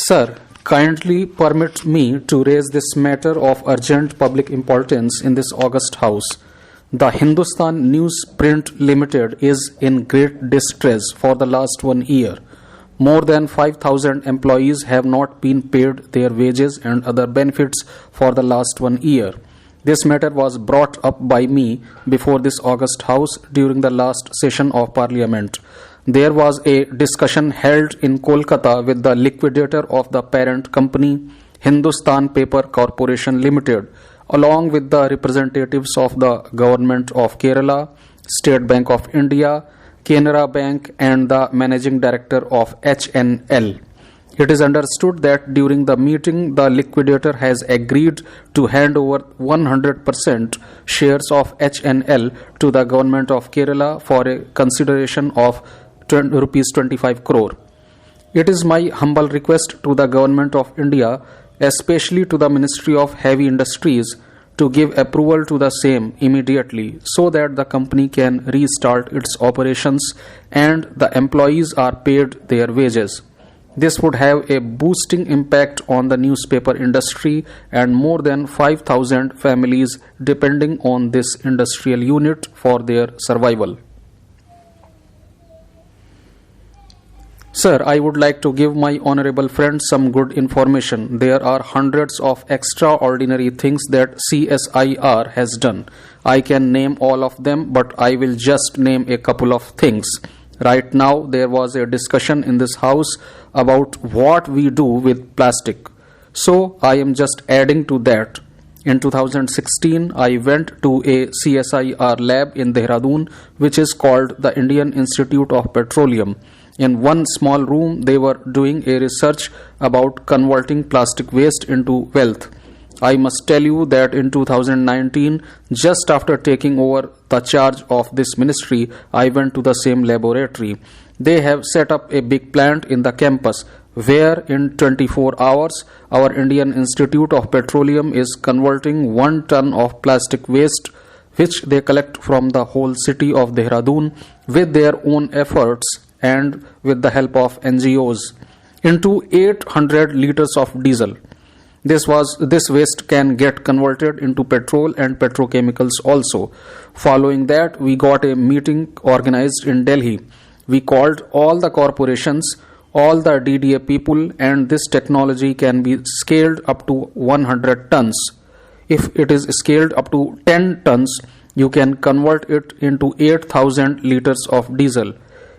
Sir, kindly permit me to raise this matter of urgent public importance in this august House. The Hindustan Newsprint Limited is in great distress for the last 1 year. More than 5,000 employees have not been paid their wages and other benefits for the last 1 year. This matter was brought up by me before this august House during the last session of Parliament. There was a discussion held in Kolkata with the liquidator of the parent company, Hindustan Paper Corporation Limited, along with the representatives of the Government of Kerala, State Bank of India, Canara Bank, and the Managing Director of HNL. It is understood that during the meeting, the liquidator has agreed to hand over 100% shares of HNL to the Government of Kerala for a consideration of rupees 25 crore. It is my humble request to the Government of India, especially to the Ministry of Heavy Industries, to give approval to the same immediately so that the company can restart its operations and the employees are paid their wages. This would have a boosting impact on the newspaper industry and more than 5,000 families depending on this industrial unit for their survival. Sir, I would like to give my honorable friends some good information. There are hundreds of extraordinary things that CSIR has done. I can name all of them, but I will just name a couple of things. Right now, there was a discussion in this house about what we do with plastic. So, I am just adding to that. In 2016, I went to a CSIR lab in Dehradun, which is called the Indian Institute of Petroleum. In one small room, they were doing a research about converting plastic waste into wealth. I must tell you that in 2019, just after taking over the charge of this ministry, I went to the same laboratory. They have set up a big plant in the campus where in 24 hours, our Indian Institute of Petroleum is converting 1 ton of plastic waste which they collect from the whole city of Dehradun with their own efforts and with the help of NGOs into 800 liters of diesel. This waste can get converted into petrol and petrochemicals also. Following that, we got a meeting organized in Delhi. We called all the corporations, all the DDA people, and this technology can be scaled up to 100 tons. If it is scaled up to 10 tons, you can convert it into 8,000 liters of diesel.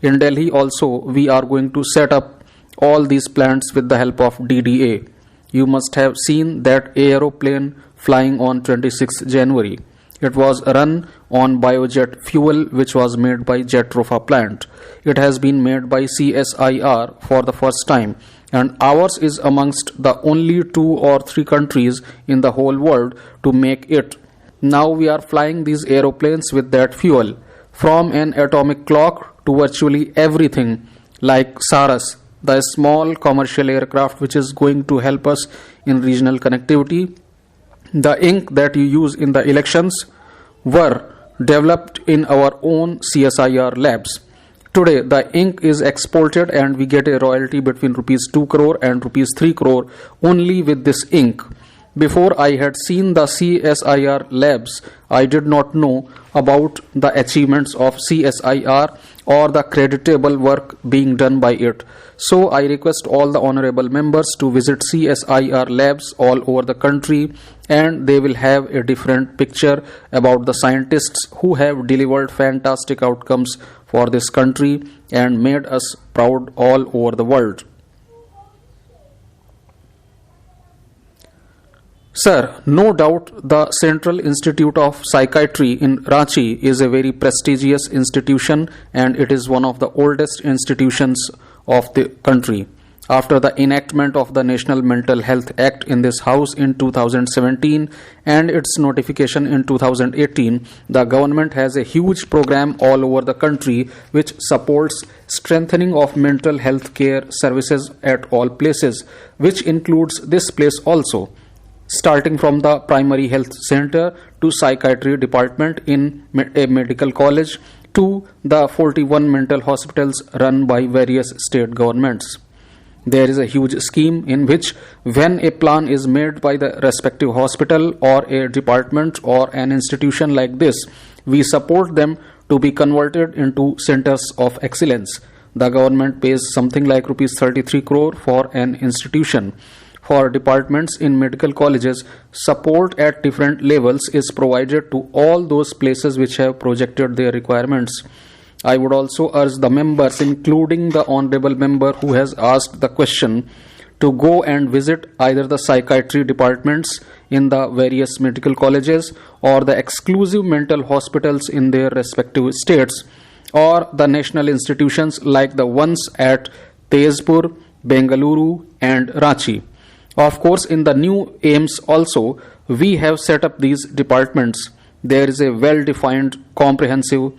In Delhi also, we are going to set up all these plants with the help of DDA. You must have seen that aeroplane flying on 26 January. It was run on biojet fuel which was made by Jetrofa plant. It has been made by CSIR for the first time, and ours is amongst the only 2 or 3 countries in the whole world to make it. Now we are flying these aeroplanes with that fuel, from an atomic clock to virtually everything, like Saras, the small commercial aircraft which is going to help us in regional connectivity. The ink that you use in the elections were developed in our own CSIR labs. Today, the ink is exported and we get a royalty between rupees 2 crore and rupees 3 crore only with this ink. Before I had seen the CSIR labs, I did not know about the achievements of CSIR or the creditable work being done by it. So I request all the honorable members to visit CSIR labs all over the country, and they will have a different picture about the scientists who have delivered fantastic outcomes for this country and made us proud all over the world. Sir, no doubt the Central Institute of Psychiatry in Ranchi is a very prestigious institution and it is one of the oldest institutions of the country. After the enactment of the National Mental Health Act in this House in 2017 and its notification in 2018, the government has a huge program all over the country which supports strengthening of mental health care services at all places, which includes this place also, starting from the primary health center to psychiatry department in a medical college to the 41 mental hospitals run by various state governments. There is a huge scheme in which, when a plan is made by the respective hospital or a department or an institution like this, we support them to be converted into centers of excellence. The government pays something like rupees 33 crore for an institution. For departments in medical colleges, support at different levels is provided to all those places which have projected their requirements. I would also urge the members, including the honorable member who has asked the question, to go and visit either the psychiatry departments in the various medical colleges or the exclusive mental hospitals in their respective states, or the national institutions like the ones at Tezpur, Bengaluru and Ranchi. Of course, in the new aims also, we have set up these departments. There is a well-defined, comprehensive,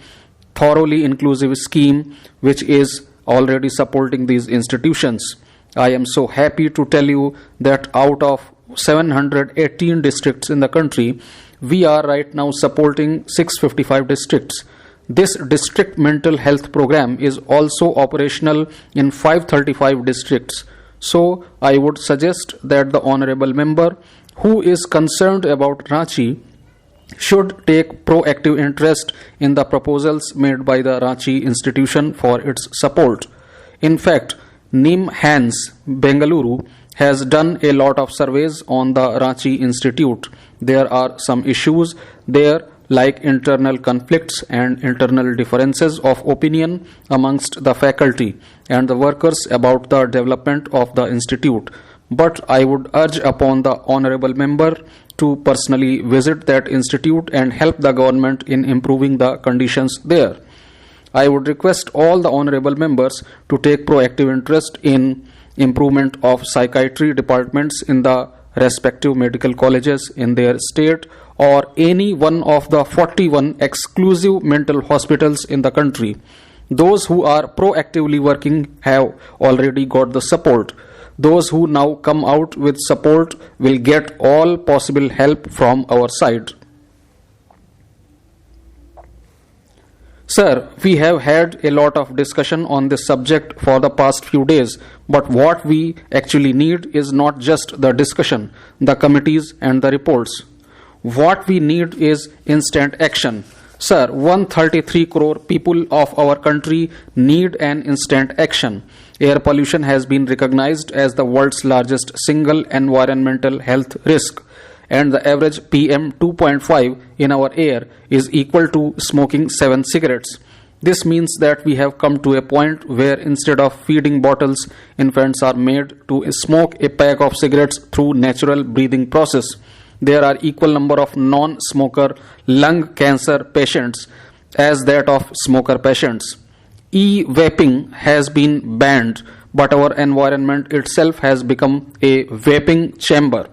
thoroughly inclusive scheme which is already supporting these institutions. I am so happy to tell you that out of 718 districts in the country, we are right now supporting 655 districts. This district mental health program is also operational in 535 districts. So I would suggest that the honorable member who is concerned about Ranchi should take proactive interest in the proposals made by the Ranchi institution for its support. In fact, NIMHANS Bengaluru has done a lot of surveys on the Ranchi Institute. There are some issues there like internal conflicts and internal differences of opinion amongst the faculty and the workers about the development of the institute. But I would urge upon the honorable member to personally visit that institute and help the government in improving the conditions there. I would request all the honorable members to take proactive interest in improvement of psychiatry departments in the respective medical colleges in their state or any one of the 41 exclusive mental hospitals in the country. Those who are proactively working have already got the support. Those who now come out with support will get all possible help from our side. Sir, we have had a lot of discussion on this subject for the past few days, but what we actually need is not just the discussion, the committees and the reports. What we need is instant action. Sir, 133 crore people of our country need an instant action. Air pollution has been recognized as the world's largest single environmental health risk, and the average PM 2.5 in our air is equal to smoking 7 cigarettes. This means that we have come to a point where instead of feeding bottles, infants are made to smoke a pack of cigarettes through natural breathing process. There are equal number of non-smoker lung cancer patients as that of smoker patients. E-vaping has been banned, but our environment itself has become a vaping chamber.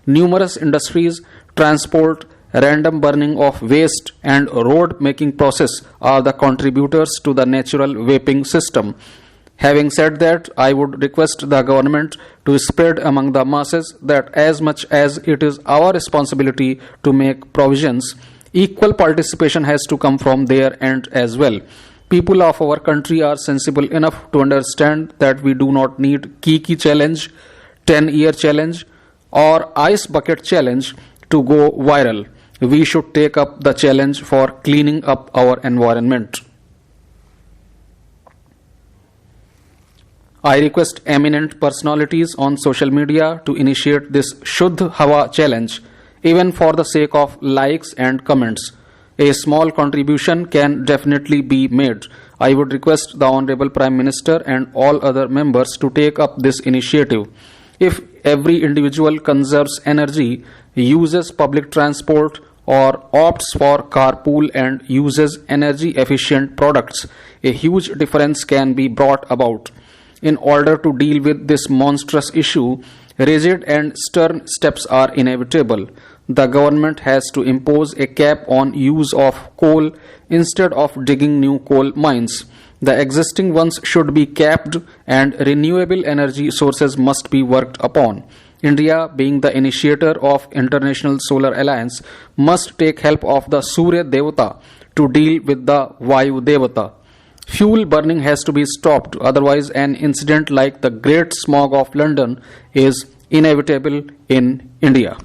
Numerous industries, transport, random burning of waste and road making process are the contributors to the natural vaping system. Having said that, I would request the government to spread among the masses that as much as it is our responsibility to make provisions, equal participation has to come from their end as well. People of our country are sensible enough to understand that we do not need Kiki challenge, 10-year challenge or ice bucket challenge to go viral. We should take up the challenge for cleaning up our environment. I request eminent personalities on social media to initiate this Shuddh Hawa challenge, even for the sake of likes and comments. A small contribution can definitely be made. I would request the Honorable Prime Minister and all other members to take up this initiative. If every individual conserves energy, uses public transport, or opts for carpool and uses energy efficient products, a huge difference can be brought about. In order to deal with this monstrous issue, rigid and stern steps are inevitable. The government has to impose a cap on use of coal instead of digging new coal mines. The existing ones should be capped and renewable energy sources must be worked upon. India, being the initiator of International Solar Alliance, must take help of the Surya Devata to deal with the Vayu Devata. Fuel burning has to be stopped, otherwise an incident like the Great Smog of London is inevitable in India.